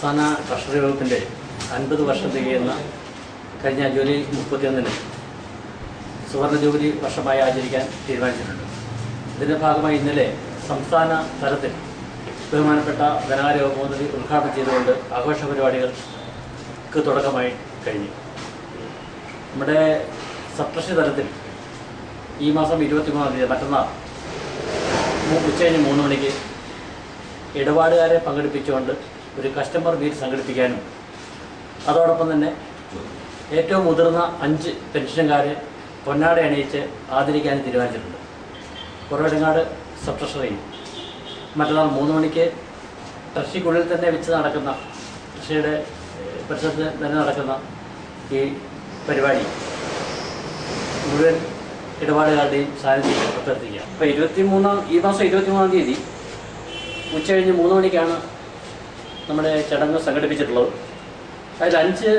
സംസ്ഥാന ട്രഷറി വകുപ്പിൻ്റെ 50 വർഷം തികയുന്ന കഴിഞ്ഞ ജൂലൈ 31-ന് സുവർണ ജൂബിലി വർഷമായി ആചരിക്കാൻ തീരുമാനിച്ചിട്ടുണ്ട്. ഇതിൻ്റെ ഭാഗമായി ഇന്നലെ സംസ്ഥാന തലത്തിൽ ബഹുമാനപ്പെട്ട ധനകാര്യ വകുപ്പ് മന്ത്രി ഉദ്ഘാടനം ചെയ്തുകൊണ്ട് ആഘോഷ പരിപാടികൾക്ക് തുടക്കമായി കഴിഞ്ഞു. നമ്മുടെ സബ് തലത്തിൽ ഈ മാസം 23-ാം തീയതി മറ്റന്നാൾ ഉച്ചകഴിഞ്ഞ് 3 മണിക്ക് ഇടപാടുകാരെ പങ്കെടുപ്പിച്ചുകൊണ്ട് ഒരു കസ്റ്റമർ മീറ്റ് സംഘടിപ്പിക്കാനും അതോടൊപ്പം തന്നെ ഏറ്റവും മുതിർന്ന 5 പെൻഷൻകാരെ പൊന്നാട അണിയിച്ച് ആദരിക്കാനും തീരുമാനിച്ചിട്ടുണ്ട്. കുറവടങ്ങാട് സബ് ട്രഷറിയിൽ മറ്റന്നാൾ 3 മണിക്ക് ട്രഷറിക്കുള്ളിൽ തന്നെ വെച്ച് നടക്കുന്ന ട്രഷറിയുടെ പരിസരത്ത് തന്നെ നടക്കുന്ന ഈ പരിപാടി മുഴുവൻ ഇടപാടുകാരുടെയും സാന്നിധ്യം അഭ്യർത്ഥിക്കുക. അപ്പോൾ ഈ മാസം 23-ാം തീയതി ഉച്ചകഴിഞ്ഞ് 3 മണിക്കാണ് നമ്മുടെ ചടങ്ങ് സംഘടിപ്പിച്ചിട്ടുള്ളത്. അതിൽ 5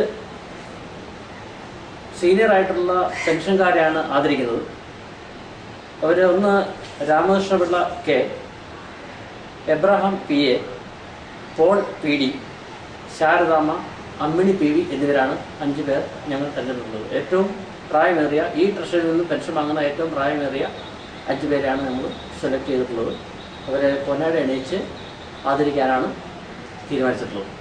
സീനിയറായിട്ടുള്ള പെൻഷൻകാരെയാണ് ആദരിക്കുന്നത്. അവർ ഒന്ന് Ramakrishnapillai K, Abraham P A, Paul P D, Saradamma, Ammini P V എന്നിവരാണ് 5 പേർ ഞങ്ങൾ തെരഞ്ഞെടുക്കുന്നത്. ഏറ്റവും പ്രായമേറിയ ഈ ട്രഷറിയിൽ നിന്ന് പെൻഷൻ വാങ്ങുന്ന ഏറ്റവും പ്രായമേറിയ 5 പേരെയാണ് നമ്മൾ സെലക്ട് ചെയ്തിട്ടുള്ളത്. അവരെ പൊന്നാട അണിയിച്ച് ആദരിക്കാനാണ് തീരുമാനിച്ചിട്ടുള്ളത്.